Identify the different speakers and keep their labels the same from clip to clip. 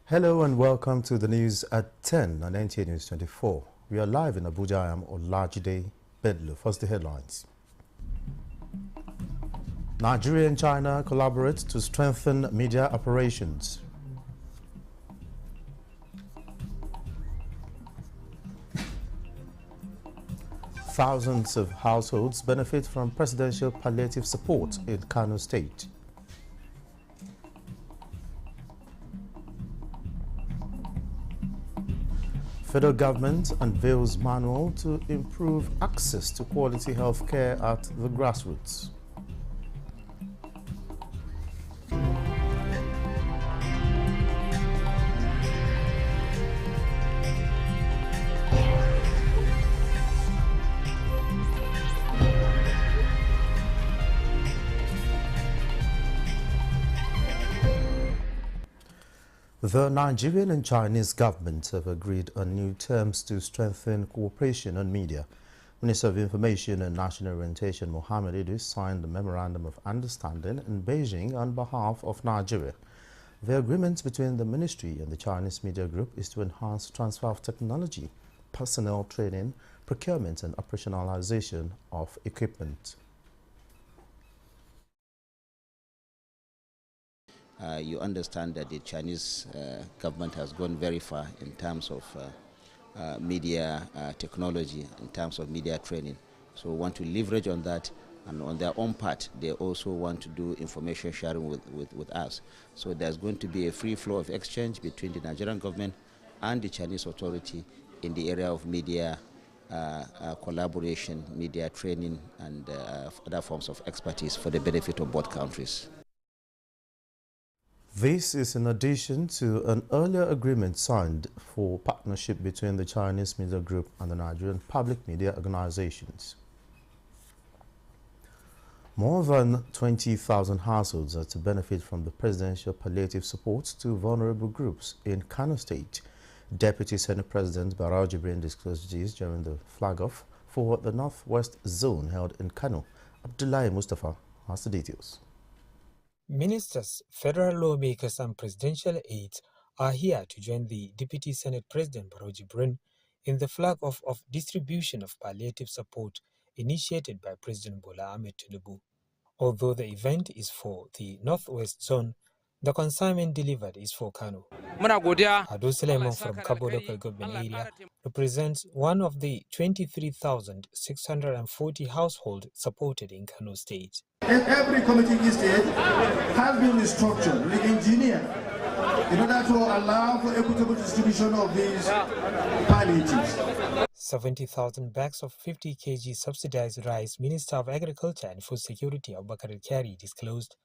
Speaker 1: Hello and welcome to the news at 10 on Nta News24. We are live in Abuja. I am Olajide Bedlu. First, the headlines. Nigeria and China collaborate to strengthen media operations. Thousands of households benefit from presidential palliative support in Kano State. Federal government unveils manual to improve access to quality health care at the grassroots. The Nigerian and Chinese governments have agreed on new terms to strengthen cooperation on media. Minister of Information and National Orientation Mohammed Idris signed the Memorandum of Understanding in Beijing on behalf of Nigeria. The agreement between the ministry and the Chinese media group is to enhance transfer of technology, personnel training, procurement and operationalization of equipment.
Speaker 2: You understand that the Chinese government has gone very far in terms of media technology, in terms of media training. So we want to leverage on that, and on their own part, they also want to do information sharing with us. So there's going to be a free flow of exchange between the Nigerian government and the Chinese authority in the area of media collaboration, media training, and other forms of expertise for the benefit of both countries.
Speaker 1: This is in addition to an earlier agreement signed for partnership between the Chinese media group and the Nigerian public media organizations. More than 20,000 households are to benefit from the presidential palliative support to vulnerable groups in Kano State. Deputy Senate President Barau Jibrin disclosed this during the flag-off for the Northwest Zone held in Kano. Abdullahi Mustafa has the details.
Speaker 3: Ministers, federal lawmakers and presidential aides are here to join the Deputy Senate President Barau Jibrin in the flag-off of distribution of palliative support initiated by President Bola Ahmed Tinubu. Although the event is for the Northwest Zone, the consignment delivered is for Kano. Ado Suleiman from Kabo local government area represents one of the 23,640 households supported in Kano State.
Speaker 4: Every committee in state has been restructured, re-engineered, in order to allow for equitable distribution of these palliatives.
Speaker 3: 70,000 bags of 50 kg subsidized rice, Minister of Agriculture and Food Security Abubakar Kyari disclosed,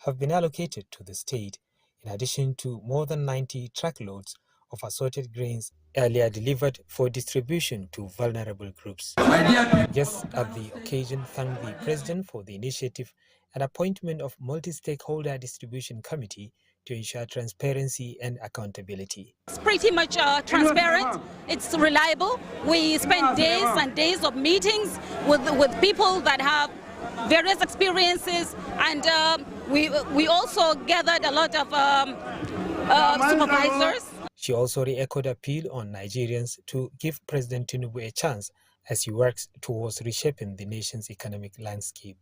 Speaker 3: have been allocated to the state, in addition to more than 90 truckloads of assorted grains earlier delivered for distribution to vulnerable groups. Guests at the occasion thanked the President for the initiative and appointment of multi-stakeholder distribution committee to ensure transparency and accountability.
Speaker 5: It's pretty much transparent, it's reliable. We spend days and days of meetings with people that have various experiences, and we also gathered a lot of supervisors.
Speaker 3: She also re-echoed appeal on Nigerians to give President Tinubu a chance as he works towards reshaping the nation's economic landscape.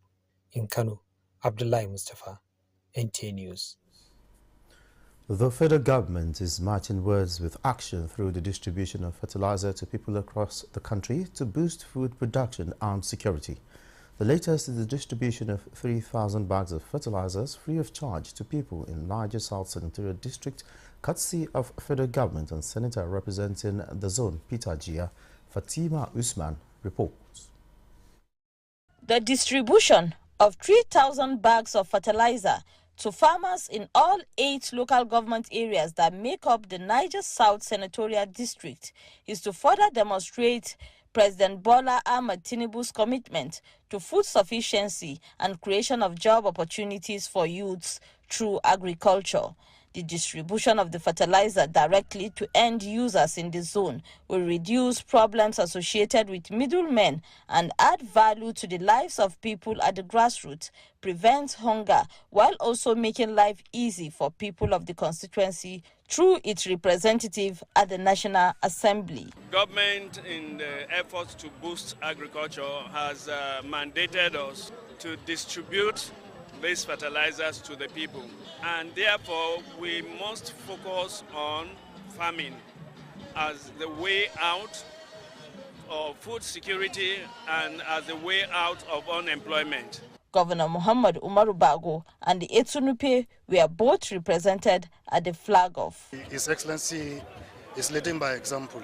Speaker 3: In Kano, Abdullahi Mustafa, Nta News.
Speaker 1: The federal government is matching words with action through the distribution of fertilizer to people across the country to boost food production and security. The latest is the distribution of 3,000 bags of fertilizers free of charge to people in Niger South Senatorial District, courtesy of federal government, and Senator representing the zone, Peter Jia. Fatima Usman reports.
Speaker 6: The distribution of 3,000 bags of fertilizer to farmers in all 8 local government areas that make up the Niger South Senatorial District is to further demonstrate President Bola Ahmed Tinubu's commitment to food sufficiency and creation of job opportunities for youths through agriculture. The distribution of the fertilizer directly to end users in the zone will reduce problems associated with middlemen and add value to the lives of people at the grassroots, prevent hunger, while also making life easy for people of the constituency through its representative at the National Assembly.
Speaker 7: Government, in the efforts to boost agriculture, has mandated us to distribute these fertilizers to the people, and therefore we must focus on farming as the way out of food security and as the way out of unemployment.
Speaker 6: Governor Muhammad Umaru Bago and the Etunupe were both represented at the flag off.
Speaker 8: His Excellency is leading by example,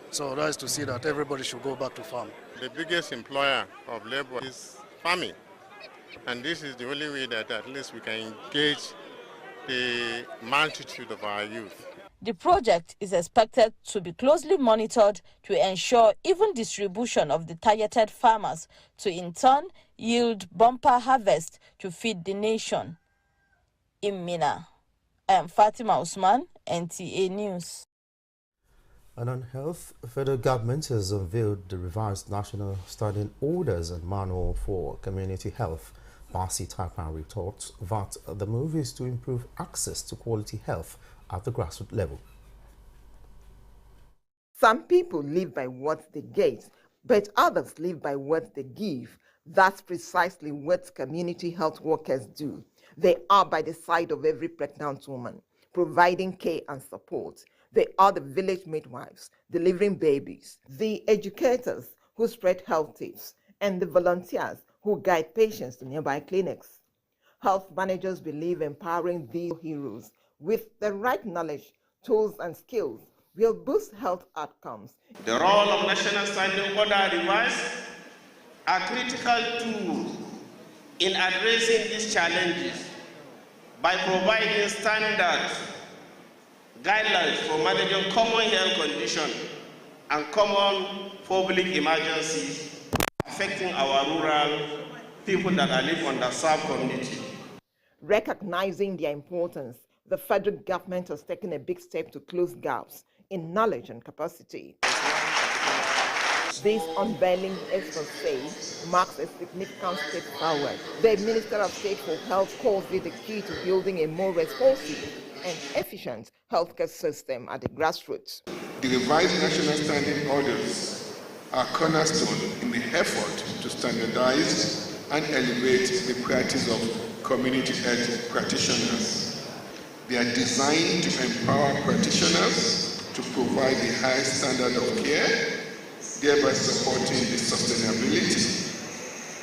Speaker 8: so that is to see that everybody should go back to farm.
Speaker 9: The biggest employer of labor is farming, and this is the only way that at least we can engage the multitude of our youth.
Speaker 6: The project is expected to be closely monitored to ensure even distribution of the targeted farmers to in turn yield bumper harvest to feed the nation. In Mina, I am Fatima Usman, Nta News.
Speaker 1: And on health, the federal government has unveiled the revised National Standing Orders and Manual for Community Health. Basi Taipan retorts that the move is to improve access to quality health at the grassroots level.
Speaker 10: Some people live by what they get, but others live by what they give. That's precisely what community health workers do. They are by the side of every pregnant woman, providing care and support. They are the village midwives, delivering babies, the educators who spread health tips, and the volunteers who guide patients to nearby clinics. Health managers believe empowering these heroes with the right knowledge, tools, and skills will boost health outcomes.
Speaker 11: The role of National Standing Order revised are critical tools in addressing these challenges by providing standard guidelines for managing common health conditions and common public emergencies affecting our rural people that are live on the sub-community.
Speaker 10: Recognizing their importance, the federal government has taken a big step to close gaps in knowledge and capacity. This unveiling, experts say, marks a significant step forward. The Minister of State for Health calls it the key to building a more responsive and efficient healthcare system at the grassroots.
Speaker 12: The revised National Standing Orders are cornerstone in the effort to standardize and elevate the practice of community health practitioners. They are designed to empower practitioners to provide a high standard of care, thereby supporting the sustainability,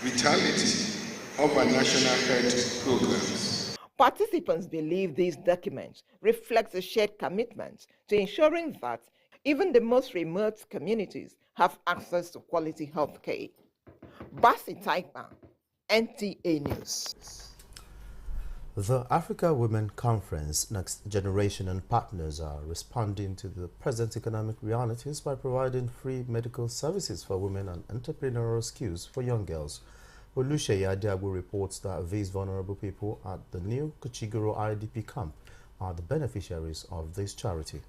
Speaker 12: vitality of our national health programs.
Speaker 10: Participants believe these documents reflect a shared commitment to ensuring that even the most remote communities have access to quality health care. Basi Taipa, Nta News.
Speaker 1: The Africa Women Conference Next Generation and partners are responding to the present economic realities by providing free medical services for women and entrepreneurial skills for young girls. Oluseyi Adiagbo reports that these vulnerable people at the new Kuchigoro IDP camp are the beneficiaries of this charity.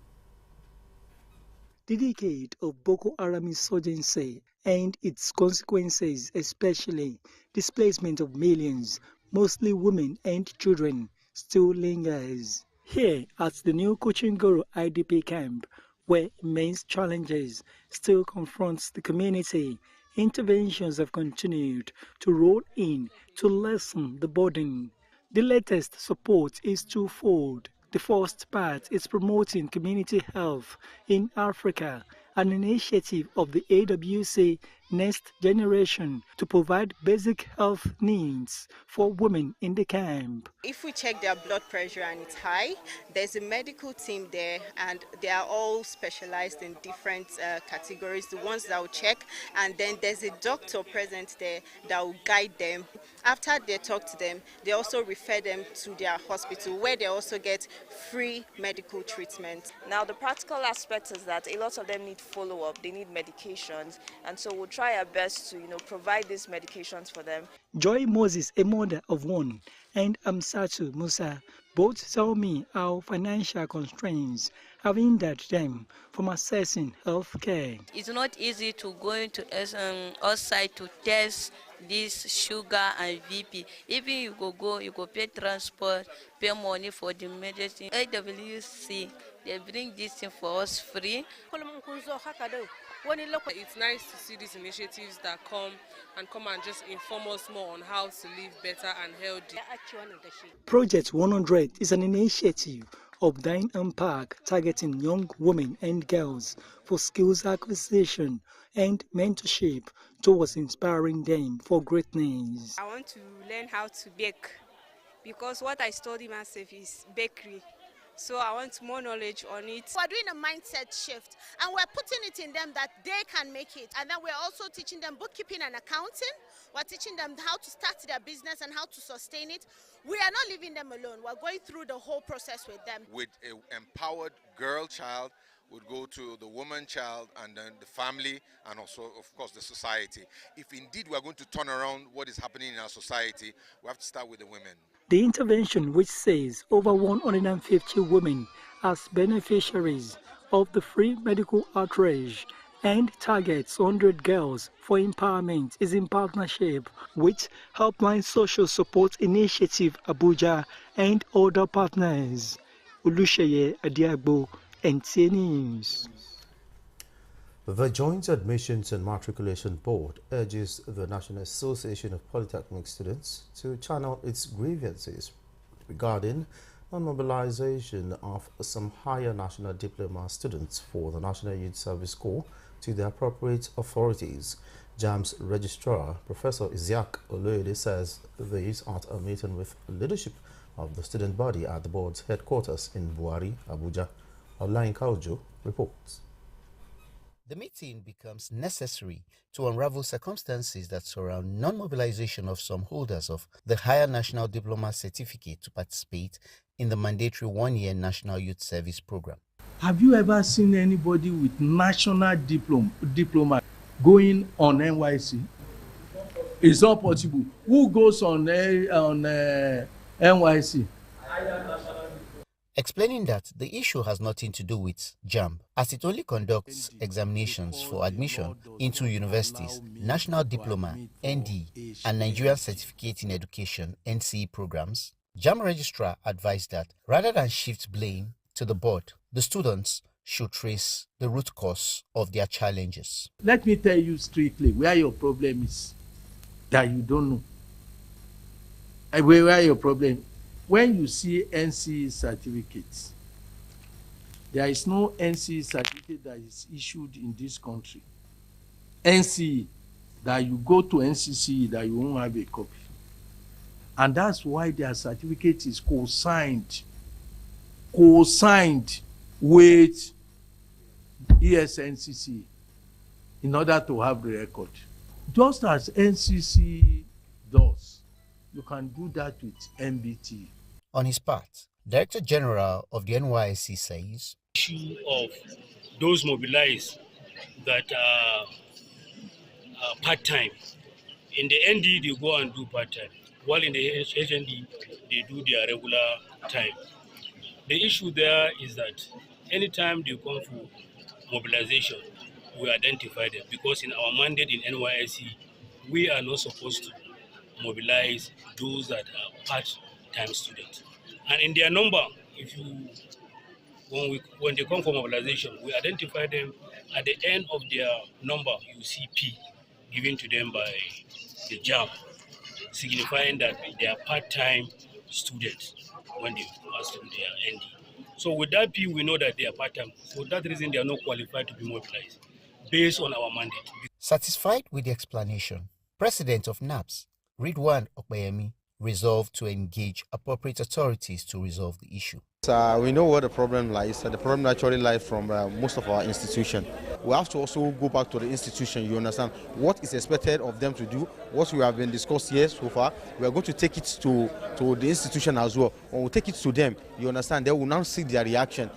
Speaker 13: The decade of Boko Haram insurgency and its consequences, especially displacement of millions, mostly women and children, still lingers. Here at the new Kuchingoro IDP camp, where immense challenges still confronts the community, interventions have continued to roll in to lessen the burden. The latest support is twofold. The first part is promoting community health in Africa, an initiative of the AWC Next Generation to provide basic health needs for women in the camp.
Speaker 14: If we check their blood pressure and it's high, there's a medical team there and they are all specialized in different categories, the ones that will check, and then there's a doctor present there that will guide them. After they talk to them, they also refer them to their hospital where they also get free medical treatment.
Speaker 15: Now the practical aspect is that a lot of them need follow-up, they need medications, and so we'll try our best to provide these medications for them.
Speaker 13: Joy Moses, a mother of one, and Amsatu Musa both tell me how financial constraints have hindered them from accessing health care.
Speaker 16: It's not easy to go into outside to test this sugar and VP. Even you go pay transport, pay money for the medicine. AWC They bring this thing for us free.
Speaker 17: It's nice to see these initiatives that come and just inform us more on how to live better and healthy.
Speaker 13: Project 100 is an initiative of Dine and Park targeting young women and girls for skills acquisition and mentorship towards inspiring them for greatness.
Speaker 18: I want to learn how to bake because what I study myself is bakery. So I want more knowledge on it.
Speaker 19: We're doing a mindset shift and we're putting it in them that they can make it. And then we're also teaching them bookkeeping and accounting. We're teaching them how to start their business and how to sustain it. We are not leaving them alone. We're going through the whole process with them.
Speaker 20: With an empowered girl child, would go to the woman child and then the family and also, of course, the society. If indeed we are going to turn around what is happening in our society, we have to start with the women.
Speaker 13: The intervention, which says over 150 women as beneficiaries of the free medical outreach and targets 100 girls for empowerment, is in partnership with Helpline Social Support Initiative Abuja and other partners. Olusheye Adiagbo, Nta News.
Speaker 1: The Joint Admissions and Matriculation Board urges the National Association of Polytechnic Students to channel its grievances regarding non-mobilization of some higher national diploma students for the National Youth Service Corps to the appropriate authorities. JAM's registrar, Professor Isiaq Oloyede, says these at a meeting with leadership of the student body at the board's headquarters in Buhari, Abuja. Olayin Kaujo reports.
Speaker 21: The meeting becomes necessary to unravel circumstances that surround non-mobilization of some holders of the Higher National Diploma Certificate to participate in the mandatory one-year National Youth Service Program.
Speaker 22: Have you ever seen anybody with national diploma going on NYC? It's not possible. Who goes on NYC?
Speaker 21: Explaining that the issue has nothing to do with JAMB, as it only conducts examinations for admission into universities, National Diploma, ND, and Nigerian Certificate in Education, NCE programs. JAMB registrar advised that rather than shift blame to the board, the students should trace the root cause of their challenges.
Speaker 22: Let me tell you strictly where your problem is that you don't know. Where your problem. When you see NCE certificates, there is no NCE certificate that is issued in this country. NCE, that you go to NCCE that you won't have a copy. And that's why their certificate is co-signed with ESNCC in order to have the record. Just as NCC does, you can do that with MBT.
Speaker 21: On his part, Director General of the NYSC says,
Speaker 23: issue of those mobilized that are part-time. In the ND, they go and do part-time, while in the HND, they do their regular time. The issue there is that anytime they come for mobilization, we identify them, because in our mandate in NYSC, we are not supposed to mobilize those that are part-time students. And in their number, when they come for mobilization, we identify them. At the end of their number, you see P given to them by the JAMB, signifying that they are part-time students when they pass through their ND. So with that P, we know that they are part-time. For that reason, they are not qualified to be mobilized based on our mandate.
Speaker 21: Satisfied with the explanation, President of NAPS, Ridwan Okpeyemi, resolved to engage appropriate authorities to resolve the issue.
Speaker 24: We know where the problem lies. The problem actually lies from most of our institutions. We have to also go back to the institution, you understand, what is expected of them to do, what we have been discussed here so far. We are going to take it to the institution as well. When we take it to them, you understand, they will now see their reaction.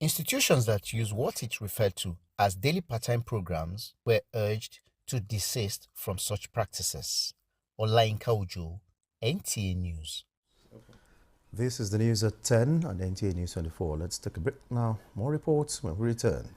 Speaker 21: Institutions that use what it referred to as daily part-time programs were urged to desist from such practices. Olayin Kaujo, Nta News.
Speaker 1: This is the news at 10 on Nta News24. Let's take a break now. More reports when we return.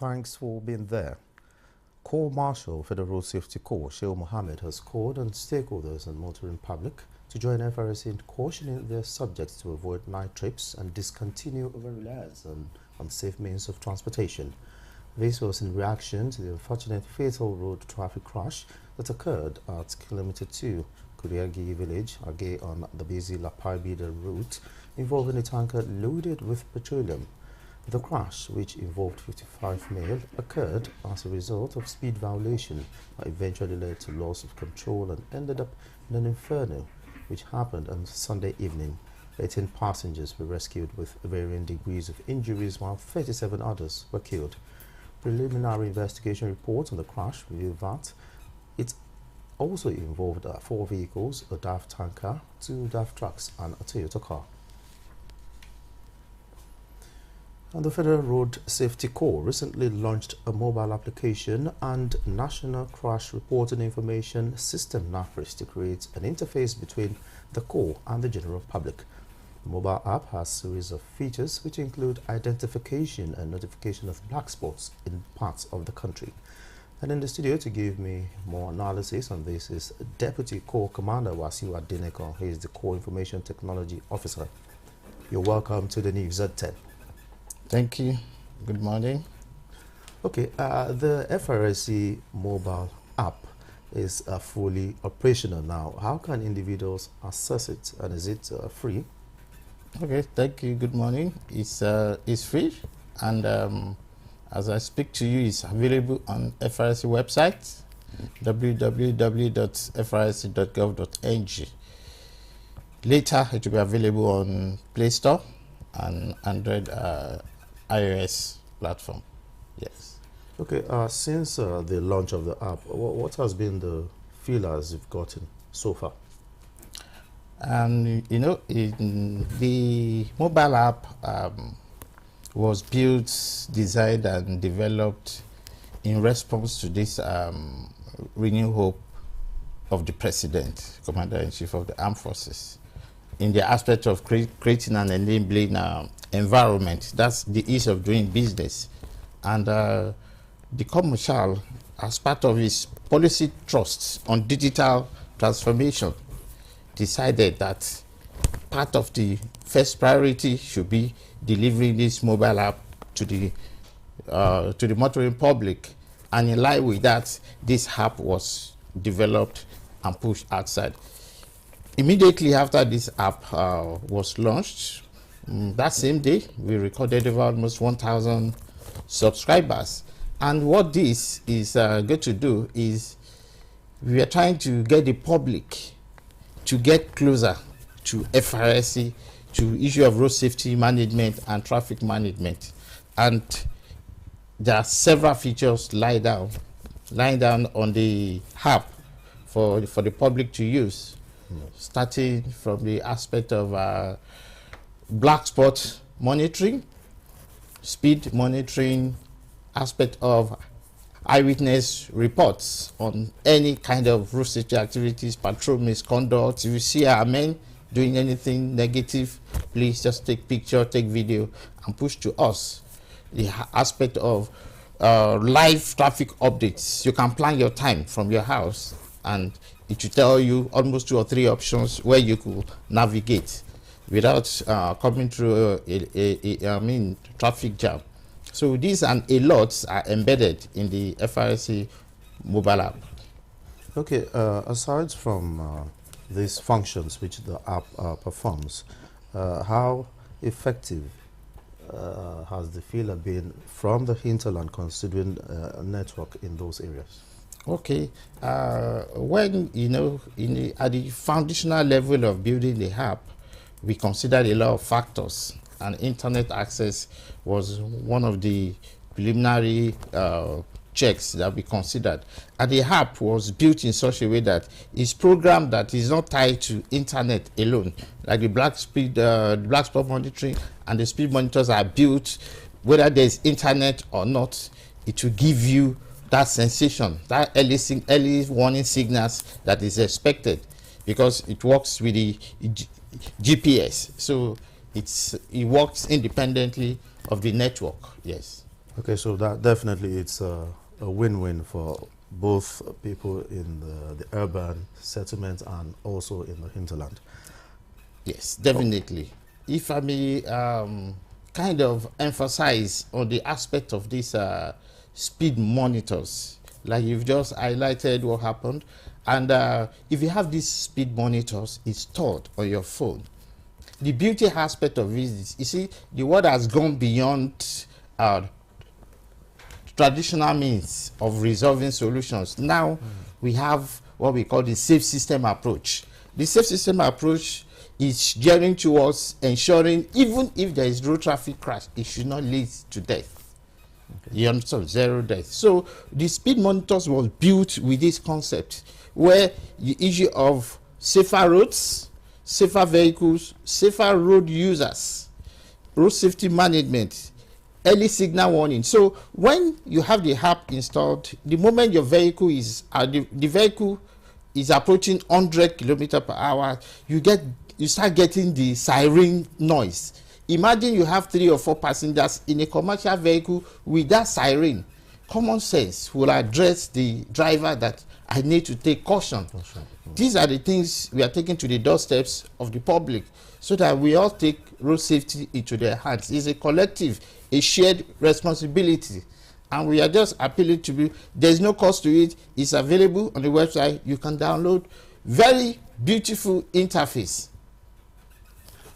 Speaker 1: thanks for being there. Corps Marshal Federal Road Safety Corps Sheikh Mohammed has called on stakeholders and motoring public to join FRSC in cautioning their subjects to avoid night trips and discontinue over-reliance on unsafe means of transportation. This was in reaction to the unfortunate fatal road traffic crash that occurred at Kilometer 2, Kuriagi village, Age on the busy Lapai-Bida route, involving a tanker loaded with petroleum. The crash, which involved 55 male, occurred as a result of speed violation that eventually led to loss of control and ended up in an inferno, which happened on Sunday evening. 18 passengers were rescued with varying degrees of injuries, while 37 others were killed. Preliminary investigation reports on the crash revealed that it also involved 4 vehicles, a DAF tanker, 2 DAF trucks and a Toyota car. And the Federal Road Safety Corps recently launched a mobile application and National Crash Reporting Information System (NACRIS) to create an interface between the Corps and the general public. The mobile app has a series of features which include identification and notification of black spots in parts of the country. And in the studio to give me more analysis on this is Deputy Corps Commander Wasiu Adeneko. He is the Corps Information Technology Officer. You're welcome to the News at 10.
Speaker 2: Thank you. Good morning.
Speaker 1: Okay, the FRSC mobile app is fully operational now. How can individuals access it, and is it free?
Speaker 2: Okay, thank you. Good morning. It's free, and as I speak to you, it's available on FRSC website, www.frsc.gov.ng. Later, it will be available on Play Store and Android iOS platform. Yes.
Speaker 1: Okay, since the launch of the app, what has been the feelers you've gotten so far?
Speaker 2: You know, the mobile app was built, designed and developed in response to this renewed hope of the President, Commander-in-Chief of the Armed Forces, in the aspect of creating an enabling environment. That's the ease of doing business. And the Commercial, as part of his policy trusts on digital transformation, decided that part of the first priority should be delivering this mobile app to the motoring public. And in line with that, this app was developed and pushed outside. Immediately after this app was launched, that same day, we recorded over almost 1,000 subscribers. And what this is going to do is we are trying to get the public to get closer to FRSC, to issue of road safety management and traffic management. And there are several features lying down on the app for the public to use, starting from the aspect of black spot monitoring, speed monitoring, aspect of eyewitness reports on any kind of road safety activities, patrol misconduct. If you see our men doing anything negative, please just take picture, take video, and push to us. The aspect of live traffic updates. You can plan your time from your house, and it will tell you almost 2 or 3 options where you could navigate without coming through a traffic jam. So these and a lot are embedded in the FRSC mobile app.
Speaker 1: Okay, aside from these functions which the app performs, how effective has the feeler been from the hinterland, considering a network in those areas?
Speaker 2: Okay, when at the foundational level of building the app, we considered a lot of factors, and internet access was one of the preliminary checks that we considered. And the app was built in such a way that it's programmed that is not tied to internet alone. Like the black spot monitoring and the speed monitors are built, whether there's internet or not, it will give you that sensation, that early warning signals that is expected, because it works with the GPS. So it works independently of the network. Yes.
Speaker 1: Okay, so that definitely it's a win-win for both people in the urban settlement and also in the hinterland.
Speaker 2: Yes, definitely. If I may kind of emphasize on the aspect of these speed monitors, like you've just highlighted what happened, and if you have these speed monitors installed on your phone, the beauty aspect of it is, you see, the world has gone beyond traditional means of resolving solutions. Now we have what we call the safe system approach. The safe system approach is gearing towards ensuring even if there is road traffic crash, it should not lead to death. Okay. You understand? Zero death. So the speed monitors was built with this concept where the issue of safer roads, safer vehicles, safer road users, road safety management, early signal warning. So when you have the app installed, the moment your vehicle is the vehicle is approaching 100 km/h, you start getting the siren noise. Imagine you have 3 or 4 passengers in a commercial vehicle with that siren. Common sense will address the driver that I need to take caution. These are the things we are taking to the doorsteps of the public so that we all take road safety into their hands. It's a collective, a shared responsibility. And we are just appealing to you. There's no cost to it. It's available on the website. You can download. Very beautiful interface.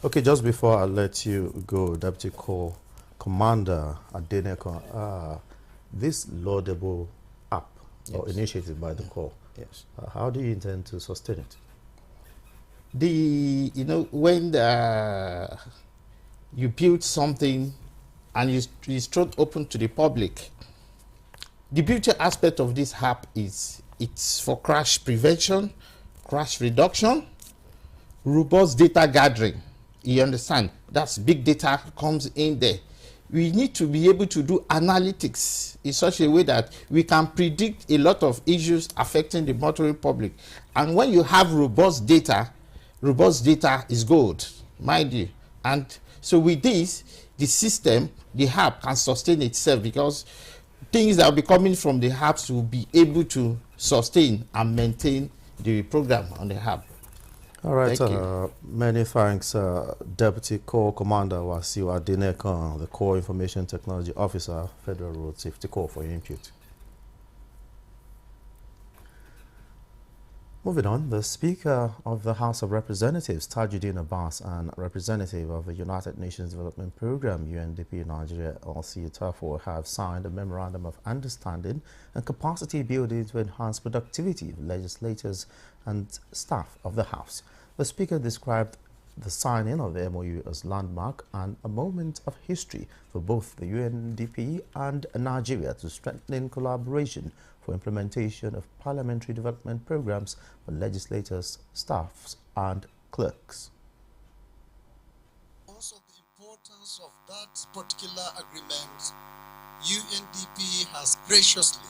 Speaker 1: Okay, just before I let you go, Deputy Corps Commander Adeneko, this laudable app or initiative by the Corps, how do you intend to sustain it?
Speaker 2: When you build something and it's thrown open to the public, the beauty aspect of this app is it's for crash prevention, crash reduction, robust data gathering. You understand? That's big data comes in there. We need to be able to do analytics in such a way that we can predict a lot of issues affecting the motoring public. And when you have robust data is gold, mind you. And so with this, the system, the app can sustain itself because things that will be coming from the apps will be able to sustain and maintain the program on the app.
Speaker 1: All right, many thanks, Deputy Corps Commander Wasiu Adeneko, the Corps Information Technology Officer, Federal Road Safety Corps, for your input. Moving on, the Speaker of the House of Representatives, Tajuddin Abbas, and representative of the United Nations Development Programme, UNDP Nigeria, LC Tafo, have signed a Memorandum of Understanding and Capacity Building to enhance productivity of legislators and staff of the House. The Speaker described the signing of the MOU as landmark and a moment of history for both the UNDP and Nigeria to strengthen collaboration for implementation of parliamentary development programs for legislators, staffs, and clerks.
Speaker 3: Because of the importance of that particular agreement, UNDP has graciously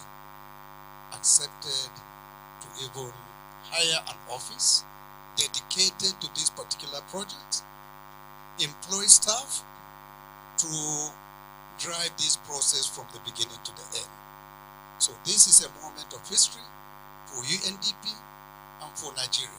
Speaker 3: accepted to even hire an office dedicated to this particular project, employ staff to drive this process from the beginning to the end. So this is a moment of history for UNDP and for Nigeria.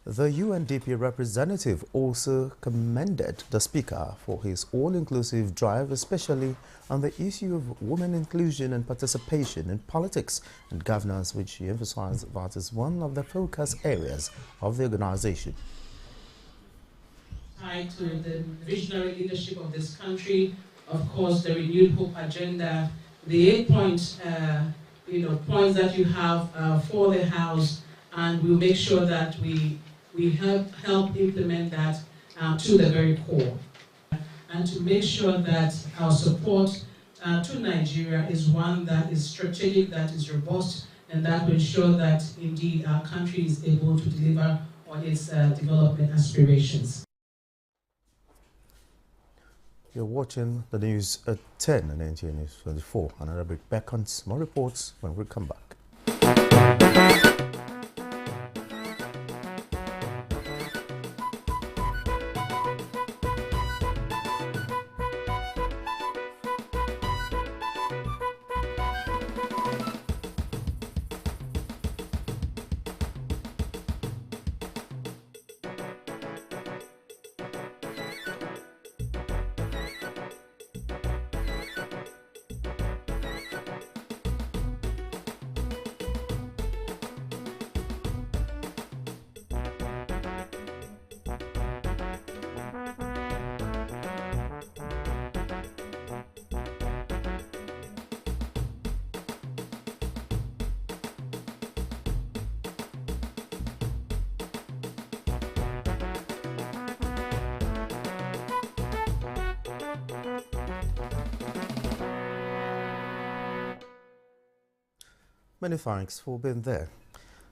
Speaker 1: The UNDP representative also commended the Speaker for his all-inclusive drive, especially on the issue of women inclusion and participation in politics and governance, which he emphasized that is one of the focus areas of the organization.
Speaker 4: Tied to the visionary leadership of this country, of course, the Renewed Hope agenda, the 8 points that you have for the House, and we'll make sure that we help implement that to the very core, and to make sure that our support to Nigeria is one that is strategic, that is robust, and that will ensure that indeed our country is able to deliver on its development aspirations.
Speaker 1: You're watching the news at 10 on Nta News24. Another break back on more reports when we come back. Many thanks for being there.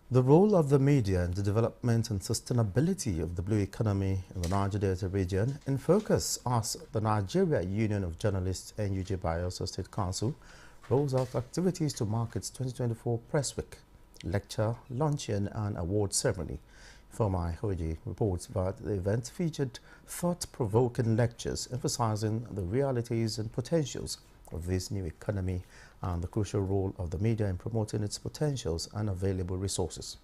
Speaker 1: The role of the media in the development and sustainability of the blue economy in the Niger Delta region in focus as the Nigeria Union of Journalists NUJ Bayelsa State Council rolls out activities to mark its 2024 Press Week, lecture, luncheon and award ceremony. Former Hoji reports that the event featured thought-provoking lectures emphasizing the realities and potentials of this new economy and the crucial role of the media in promoting its potentials and available resources.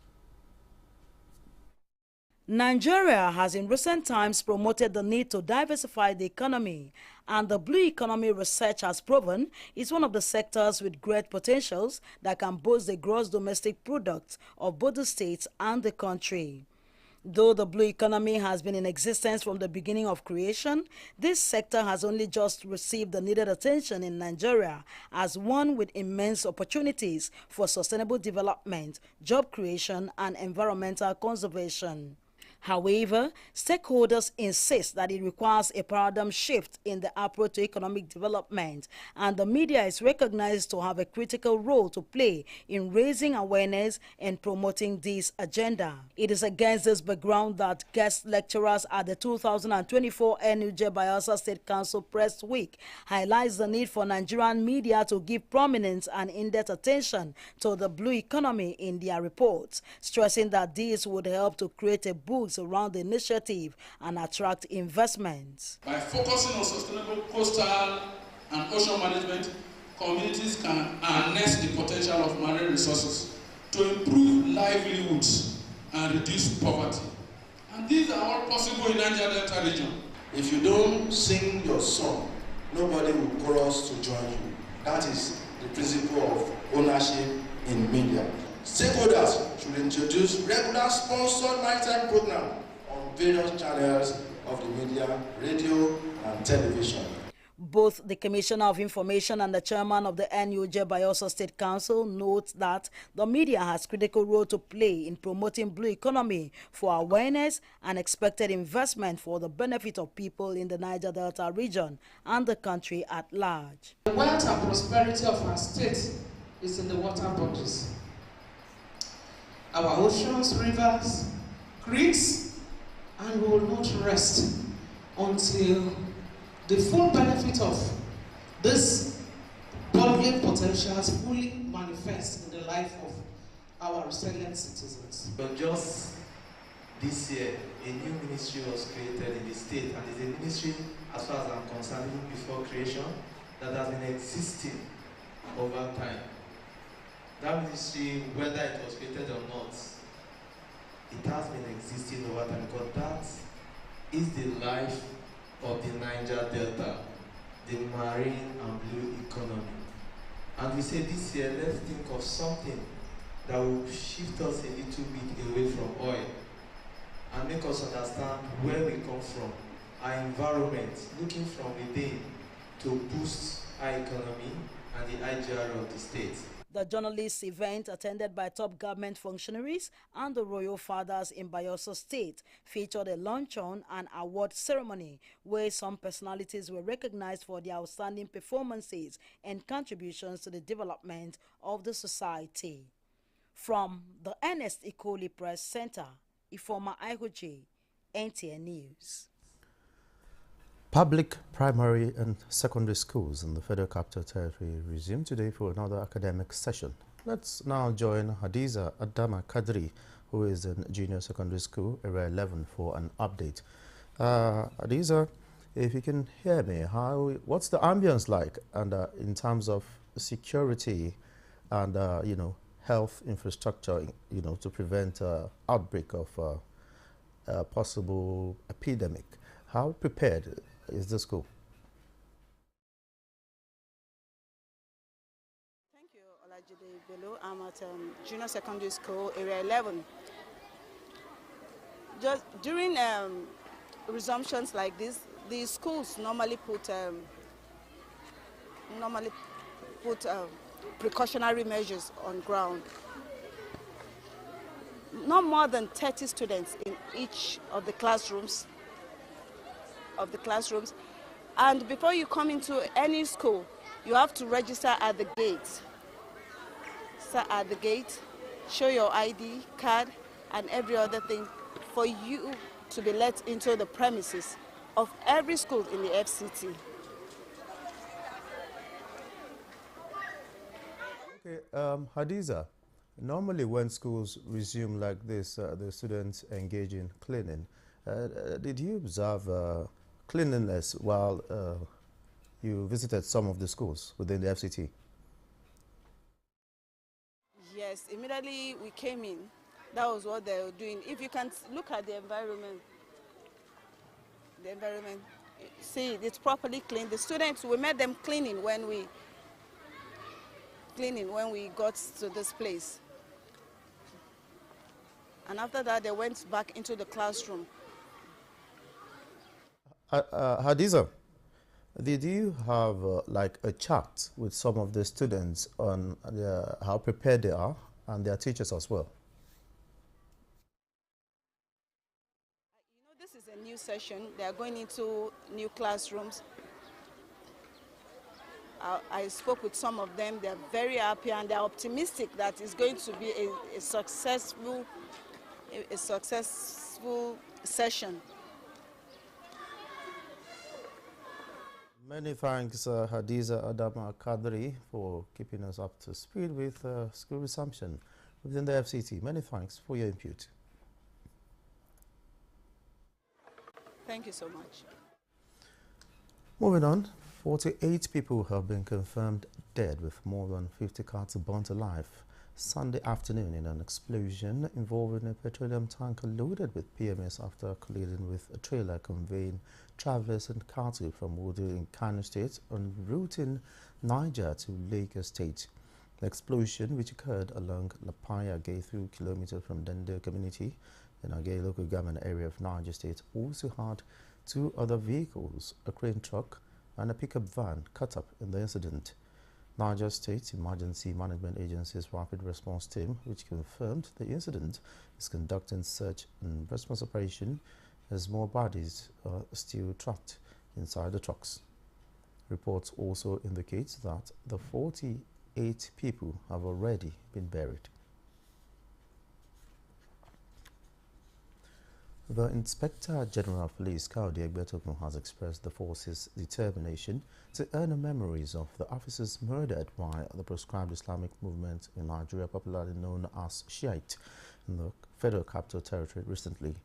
Speaker 5: Nigeria has in recent times promoted the need to diversify the economy, and the blue economy research has proven is one of the sectors with great potentials that can boost the gross domestic product of both the states and the country. Though the blue economy has been in existence from the beginning of creation, this sector has only just received the needed attention in Nigeria as one with immense opportunities for sustainable development, job creation, and environmental conservation. However, stakeholders insist that it requires a paradigm shift in the approach to economic development, and the media is recognized to have a critical role to play in raising awareness and promoting this agenda. It is against this background that guest lecturers at the 2024 NUJ Bayelsa State Council Press Week highlights the need for Nigerian media to give prominence and in-depth attention to the blue economy in their reports, stressing that this would help to create a boost around the initiative and attract investments.
Speaker 7: By focusing on sustainable coastal and ocean management, communities can harness the potential of marine resources to improve livelihoods and reduce poverty. And these are all possible in Niger Delta region.
Speaker 8: If you don't sing your song, nobody will chorus to join you. That is the principle of ownership in media. Stakeholders should introduce regular sponsored nighttime program on various channels of the media, radio and television.
Speaker 5: Both the Commissioner of Information and the Chairman of the NUJ Bayelsa State Council note that the media has critical role to play in promoting blue economy for awareness and expected investment for the benefit of people in the Niger Delta region and the country at large.
Speaker 9: The wealth and prosperity of our state is in the water bodies. Our oceans, rivers, creeks, and we will not rest until the full benefit of this public potentials fully manifest in the life of our resilient citizens.
Speaker 25: But just this year, a new ministry was created in the state, and it's a ministry, as far as I'm concerned, even before creation, that has been existing over time. That ministry, whether it was created or not, it has been existing over time, because that is the life of the Niger Delta, the marine and blue economy. And we say this year, let's think of something that will shift us a little bit away from oil and make us understand where we come from, our environment, looking from within to boost our economy and the IGR of the state.
Speaker 5: The journalists event, attended by top government functionaries and the royal fathers in Bayelsa State, featured a luncheon and award ceremony where some personalities were recognized for their outstanding performances and contributions to the development of the society. From the Ernest Ikoli Press Center, Ifoma Ihoji, Nta News.
Speaker 1: Public primary and secondary schools in the Federal Capital Territory resume today for another academic session. Let's now join Hadiza Adama Kadri, who is in Junior Secondary School, Area 11, for an update. Hadiza, if you can hear me, what's the ambience like, and in terms of security and health infrastructure, to prevent outbreak of a possible epidemic? How prepared is the school?
Speaker 26: Thank you, Olajide Bello. I'm at Junior Secondary School, Area 11. Just during resumptions like this, the schools normally put precautionary measures on ground. Not more than 30 students in each of the classrooms. And before you come into any school, you have to register at the gate. register at the gate, show your ID card and every other thing for you to be let into the premises of every school in the FCT.
Speaker 1: Okay, Hadiza, normally when schools resume like this, the students engage in cleaning. Did you observe cleanliness while you visited some of the schools within the FCT?
Speaker 26: Yes, immediately we came in. That was what they were doing. If you can look at the environment, see it's properly cleaned. The students, we made them cleaning when we got to this place. And after that, they went back into the classroom.
Speaker 1: Hadiza, did you have like a chat with some of the students on how prepared they are and their teachers as well?
Speaker 26: You know, this is a new session. They are going into new classrooms. I spoke with some of them. They're very happy and they're optimistic that it's going to be a successful session.
Speaker 1: Many thanks, Hadiza Adama Kadri, for keeping us up to speed with school resumption within the FCT. Many thanks for your input.
Speaker 26: Thank you so much.
Speaker 1: Moving on, 48 people have been confirmed dead with more than 50 cars burnt alive Sunday afternoon in an explosion involving a petroleum tanker loaded with PMS after colliding with a trailer conveying travelers and cattle from Wudu in Kano State en route in Niger to Lagos State. The explosion, which occurred along Lapaya Gay-through kilometer from Dende community in Agay local government area of Niger State, also had two other vehicles, a crane truck and a pickup van, cut up in the incident. Niger State Emergency Management Agency's Rapid Response Team, which confirmed the incident, is conducting search and response operation as more bodies are still trapped inside the trucks. Reports also indicate that the 48 people have already been buried. The Inspector General of Police, Kaudi Egbetokun, has expressed the force's determination to earn the memories of the officers murdered by the proscribed Islamic movement in Nigeria, popularly known as Shiite, in the Federal Capital Territory recently.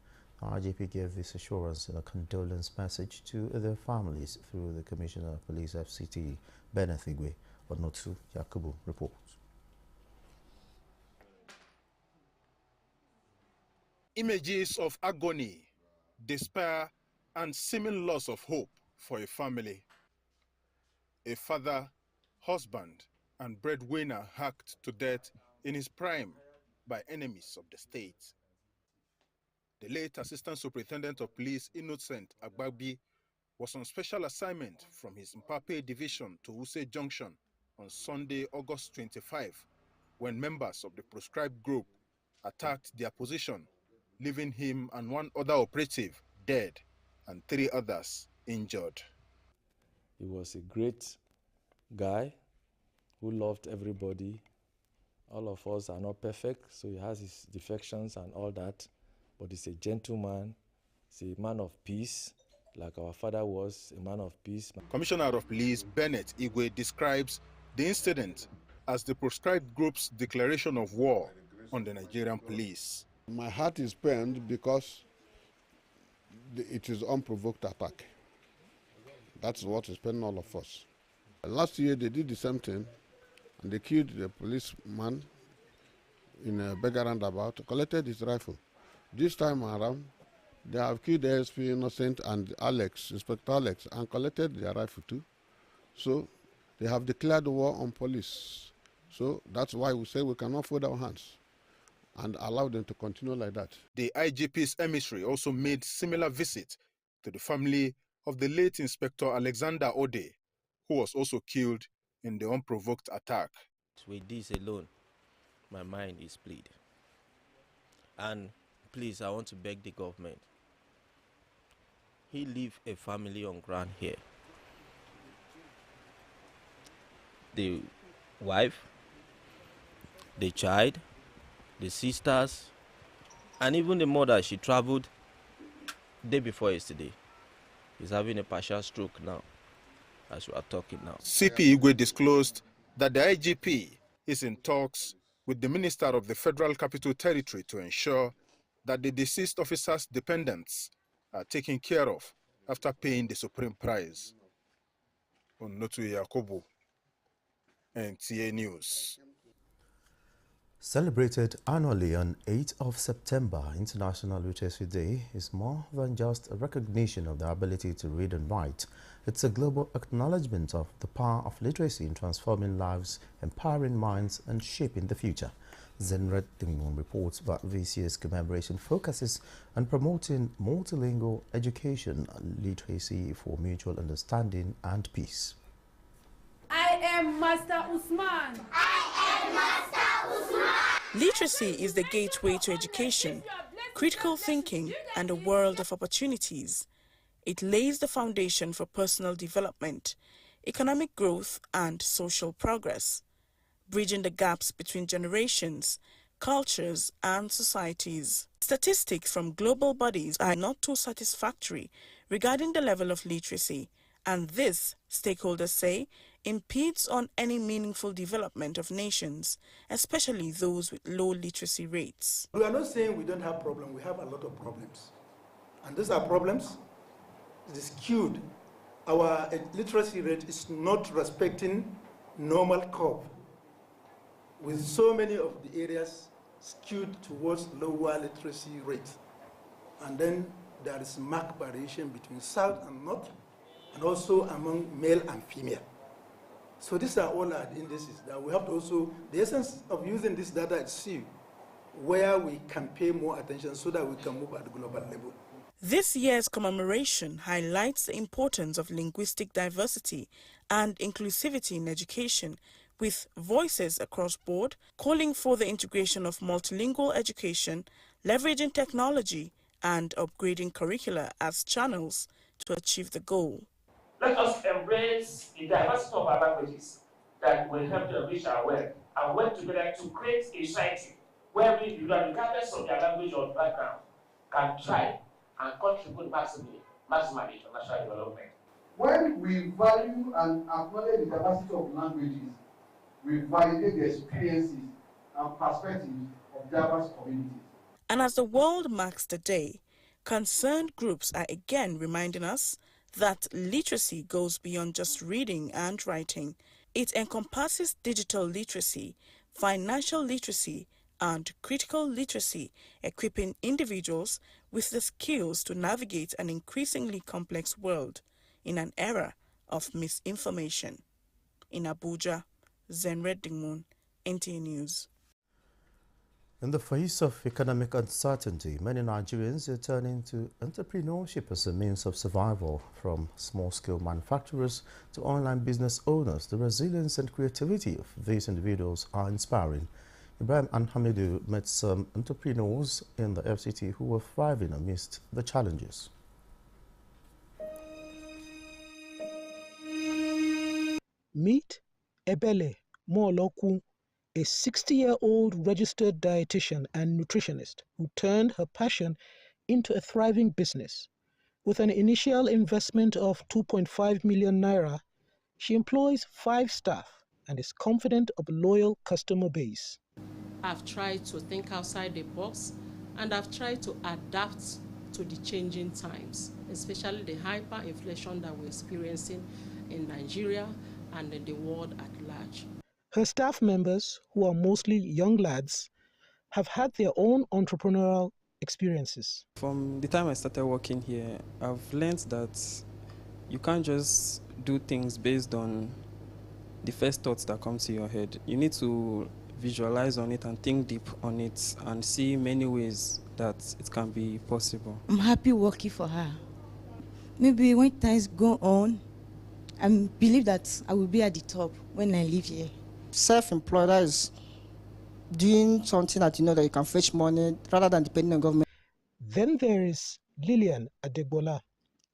Speaker 1: IGP gave this assurance in a condolence message to their families through the Commissioner of Police FCT, Bennett Igwe. Onotu Yakubu reports.
Speaker 6: Images of agony, despair, and seeming loss of hope for a family. A father, husband, and breadwinner hacked to death in his prime by enemies of the state. The late Assistant Superintendent of Police, Innocent Agbabi, was on special assignment from his Mpape division to Wuse Junction on Sunday, August 25, when members of the proscribed group attacked their position, leaving him and one other operative dead and 3 others injured.
Speaker 10: He was a great guy who loved everybody. All of us are not perfect, so he has his defections and all that, but he's a gentleman, he's a man of peace, like our father was a man of peace.
Speaker 6: Commissioner of Police Bennett Igwe describes the incident as the proscribed group's declaration of war on the Nigerian police.
Speaker 11: My heart is pained because it is unprovoked attack. That's what is paining all of us. Last year they did the same thing and they killed the policeman in a beggar roundabout, collected his rifle. This time around, they have killed ASP Innocent and Alex, Inspector Alex, and collected their rifle too. So they have declared war on police. So that's why we say we cannot fold our hands and allow them to continue like that.
Speaker 6: The IGP's emissary also made similar visit to the family of the late Inspector Alexander Ode, who was also killed in the unprovoked attack.
Speaker 12: With this alone, my mind is plead. And please, I want to beg the government. He leave a family on ground here. The wife, the child, the sisters, and even the mother. She traveled day before yesterday. He's having a partial stroke now, as we are talking now.
Speaker 6: CP Igwe disclosed that the IGP is in talks with the Minister of the Federal Capital Territory to ensure that the deceased officer's dependents are taken care of after paying the supreme price. Onotu Yakobo, Nta News.
Speaker 1: Celebrated annually on 8th of September, International Literacy Day is more than just a recognition of the ability to read and write. It's a global acknowledgement of the power of literacy in transforming lives, empowering minds, and shaping the future. Zenred Dingwon reports that this year's commemoration focuses on promoting multilingual education and literacy for mutual understanding and peace.
Speaker 14: I am Master Usman. I am Master Usman.
Speaker 15: Literacy is the gateway to education, critical thinking, and a world of opportunities. It lays the foundation for personal development, economic growth, and social progress, bridging the gaps between generations, cultures, and societies. Statistics from global bodies are not too satisfactory regarding the level of literacy, and this, stakeholders say, impedes on any meaningful development of nations, especially those with low literacy rates.
Speaker 16: We are not saying we don't have problems, we have a lot of problems. And these are problems, it is skewed. Our literacy rate is not respecting normal curve, with so many of the areas skewed towards lower literacy rate. And then there is marked variation between south and north, and also among male and female. So these are all our indices that we have to also, the essence of using this data is see where we can pay more attention so that we can move at the global level.
Speaker 15: This year's commemoration highlights the importance of linguistic diversity and inclusivity in education, with voices across board calling for the integration of multilingual education, leveraging technology, and upgrading curricula as channels to achieve the goal.
Speaker 17: Let us embrace the diversity of our languages that will help to enrich our wealth and work together to create a society where every individual, regardless of their language or background, can thrive and contribute maximally to national development.
Speaker 18: When we value and acknowledge the diversity of languages, we validate the experiences and perspectives of diverse communities.
Speaker 15: And as the world marks the day, concerned groups are again reminding us that literacy goes beyond just reading and writing. It encompasses digital literacy, financial literacy, and critical literacy, equipping individuals with the skills to navigate an increasingly complex world in an era of misinformation. In Abuja, Zenred Dingwon, Nta News.
Speaker 1: In the face of economic uncertainty, many Nigerians are turning to entrepreneurship as a means of survival. From small-scale manufacturers to online business owners, the resilience and creativity of these individuals are inspiring. Ibrahim and Hamidu met some entrepreneurs in the FCT who were thriving amidst the challenges.
Speaker 13: Meet Ebele Mooloku, a 60-year-old registered dietitian and nutritionist who turned her passion into a thriving business. With an initial investment of 2.5 million naira, she employs 5 staff and is confident of a loyal customer base.
Speaker 9: I've tried to think outside the box, and I've tried to adapt to the changing times, especially the hyperinflation that we're experiencing in Nigeria and in the world at large.
Speaker 13: Her staff members, who are mostly young lads, have had their own entrepreneurial experiences.
Speaker 19: From the time I started working here, I've learned that you can't just do things based on the first thoughts that come to your head. You need to visualize on it and think deep on it and see many ways that it can be possible.
Speaker 27: I'm happy working for her. Maybe when times go on, I believe that I will be at the top when I leave here.
Speaker 28: Self-employed, that is doing something that you know that you can fetch money rather than depending on government.
Speaker 13: Then there is Lillian Adegbola,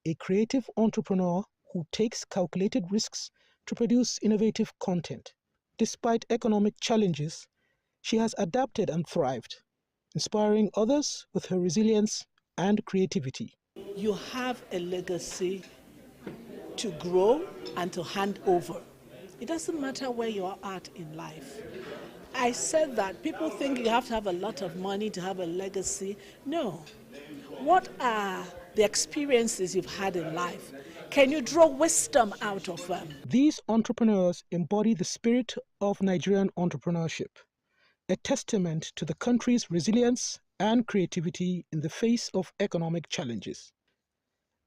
Speaker 13: a creative entrepreneur who takes calculated risks to produce innovative content. Despite economic challenges,
Speaker 2: She has adapted and thrived, inspiring others with her resilience and creativity.
Speaker 9: You have a legacy to grow and to hand over. It doesn't matter where you are at in life. I said that people think you have to have a lot of money to have a legacy. No. What are the experiences you've had in life? Can you draw wisdom out of them?
Speaker 2: These entrepreneurs embody the spirit of Nigerian entrepreneurship, a testament to the country's resilience and creativity in the face of economic challenges.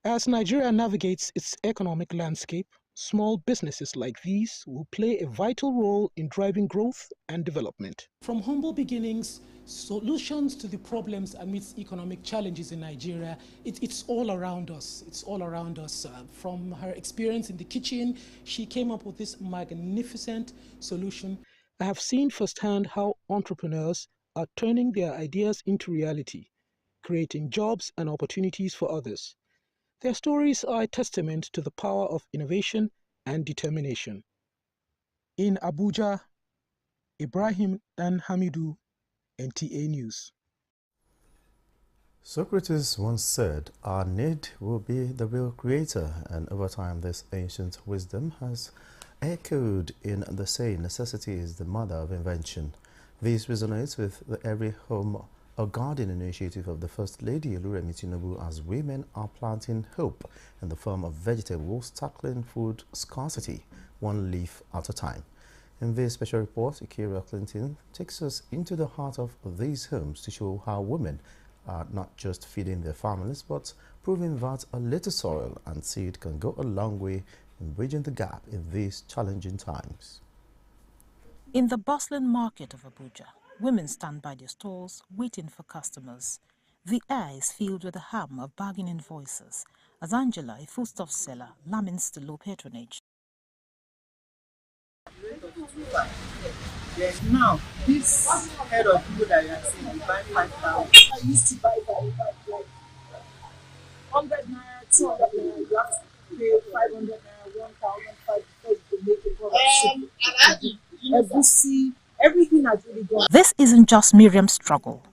Speaker 2: As Nigeria navigates its economic landscape, small businesses like these will play a vital role in driving growth and development.
Speaker 3: From humble beginnings, solutions to the problems amidst economic challenges in Nigeria, it's all around us. It's all around us. From her experience in the kitchen, she came up with this magnificent solution.
Speaker 2: I have seen firsthand how entrepreneurs are turning their ideas into reality, creating jobs and opportunities for others. Their stories are a testament to the power of innovation and determination. In Abuja, Ibrahim and Hamidu, Nta News.
Speaker 1: Socrates once said, "Our need will be the real creator," and over time this ancient wisdom has echoed in the saying, "Necessity is the mother of invention." This resonates with the Every Home a Garden initiative of the First Lady Oluremi Tinubu, as women are planting hope in the form of vegetables, tackling food scarcity one leaf at a time. In this special report, Ikira Clinton takes us into the heart of these homes to show how women are not just feeding their families, but proving that a little soil and seed can go a long way in bridging the gap in these challenging times.
Speaker 4: In the bustling market of Abuja, women stand by their stalls waiting for customers. The air is filled with the hum of bargaining voices as Angela, a foodstuff seller, laments the low patronage.
Speaker 20: Yes, now this head of people that you are seeing, you buy 5,000. I used to buy like 100 naira, 200 naira. You have to pay 500 naira, 1,005 before you can make a product. Everything has really gone.
Speaker 4: This isn't just Miriam's struggle.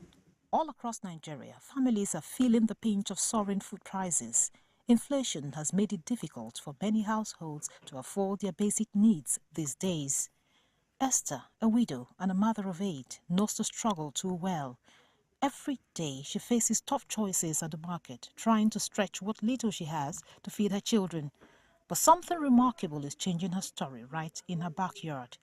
Speaker 4: All across Nigeria, families are feeling the pinch of soaring food prices. Inflation has made it difficult for many households to afford their basic needs these days. Esther, a widow and a mother of 8, knows the struggle too well. Every day she faces tough choices at the market, trying to stretch what little she has to feed her children. But something remarkable is changing her story right in her backyard.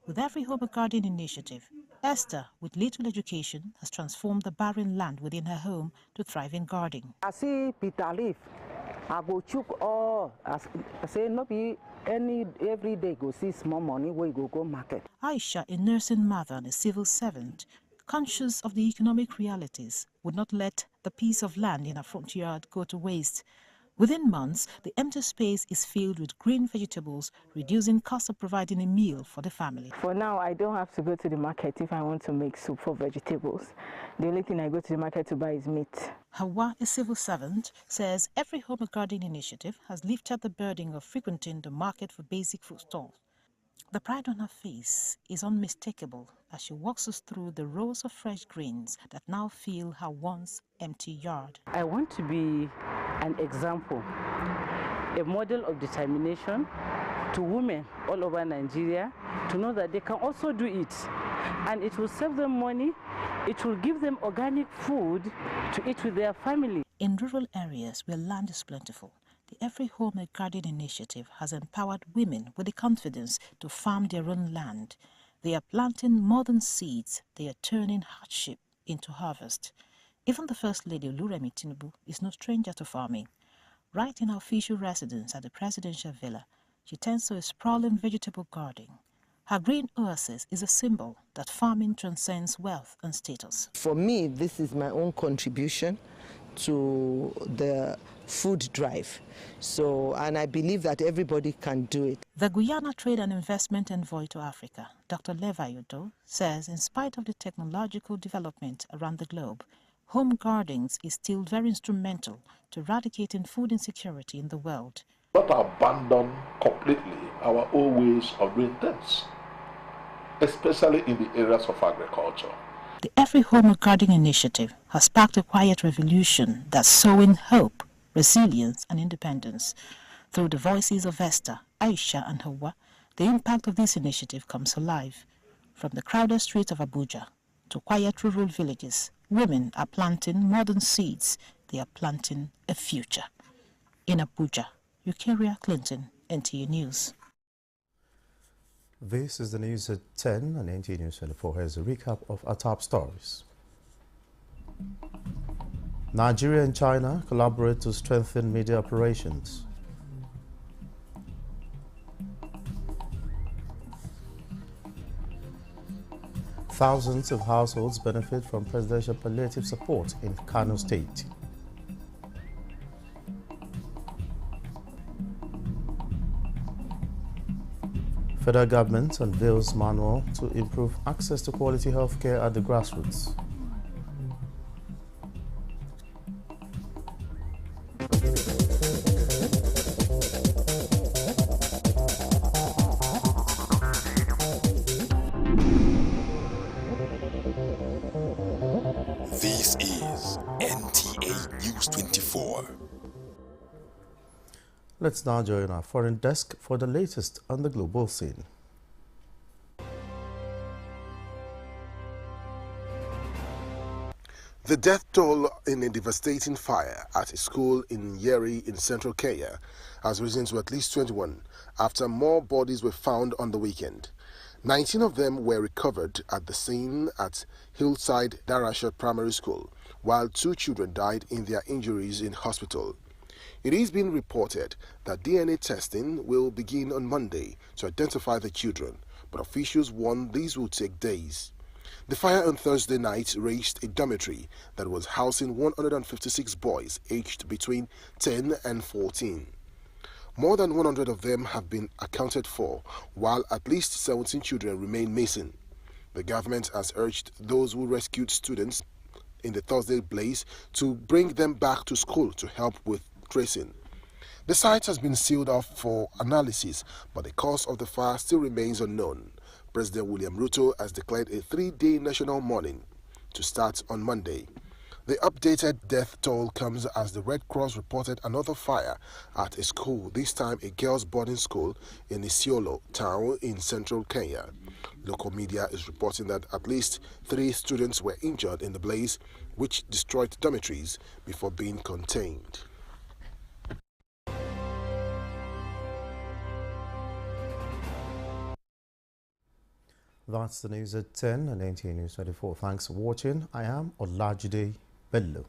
Speaker 4: With Every Home a Garden initiative, Esther, with little education, has transformed the barren land within her home to thriving gardening.
Speaker 21: I see bitter leaf. I go chook all. I say no be every day go see small money where you go market.
Speaker 4: Aisha, a nursing mother and a civil servant, conscious of the economic realities, would not let the piece of land in her front yard go to waste. Within months, the empty space is filled with green vegetables, reducing cost of providing a meal for the family.
Speaker 21: For now, I don't have to go to the market if I want to make soup for vegetables. The only thing I go to the market to buy is meat.
Speaker 4: Hawa, a civil servant, says Every Home a Garden initiative has lifted the burden of frequenting the market for basic food stalls. The pride on her face is unmistakable as she walks us through the rows of fresh greens that now fill her once empty yard.
Speaker 21: I want to be an example, a model of determination to women all over Nigeria to know that they can also do it. And it will save them money, it will give them organic food to eat with their family.
Speaker 4: In rural areas where land is plentiful, the Every Home a Garden initiative has empowered women with the confidence to farm their own land. They are planting more than seeds, they are turning hardship into harvest. Even the First Lady Oluremi Tinubu is no stranger to farming. Right in her official residence at the presidential villa, she tends to a sprawling vegetable garden. Her green oasis is a symbol that farming transcends wealth and status.
Speaker 22: For me, this is my own contribution to the food drive. And I believe that everybody can do it.
Speaker 4: The Guyana Trade and Investment Envoy to Africa, Dr. Leva Yudo, says in spite of the technological development around the globe, home gardens is still very instrumental to eradicating food insecurity in the world.
Speaker 23: Not abandon completely our old ways of doing things.
Speaker 5: especially in the areas of agriculture.
Speaker 4: The Every Home a Garden initiative has sparked a quiet revolution that's sowing hope, resilience, and independence. Through the voices of Esther, Aisha, and Hawa, the impact of this initiative comes alive. From the crowded streets of Abuja to quiet rural villages, women are planting modern seeds. They are planting a future. In Abuja, Eucharia Clinton, NTA News.
Speaker 1: This is the news at 10 and Nta News24. Here's a recap of our top stories. Nigeria and China collaborate to strengthen media operations. Thousands of households benefit from presidential palliative support in Kano State. Federal government unveils manual to improve access to quality healthcare at the grassroots.
Speaker 7: This is Nta News24.
Speaker 1: Let's now join our foreign desk for the latest on the global scene.
Speaker 8: The death toll in a devastating fire at a school in Yeri in central Kenya has risen to at least 21 after more bodies were found on the weekend. 19 of them were recovered at the scene at Hillside Darasha Primary School, while 2 children died in their injuries in hospital. It is being reported that DNA testing will begin on Monday to identify the children, but officials warn these will take days. The fire on Thursday night razed a dormitory that was housing 156 boys aged between 10 and 14. More than 100 of them have been accounted for, while at least 17 children remain missing. The government has urged those who rescued students in the Thursday blaze to bring them back to school to help with tracing. The site has been sealed off for analysis, but the cause of the fire still remains unknown. President William Ruto has declared a 3-day national mourning to start on Monday. The updated death toll comes as the Red Cross reported another fire at a school, this time a girls' boarding school in Isiolo town in central Kenya. Local media is reporting that at least 3 students were injured in the blaze, which destroyed dormitories before being contained.
Speaker 1: That's the news at 10 and Nta News24. Thanks for watching. I am Olajide Bello.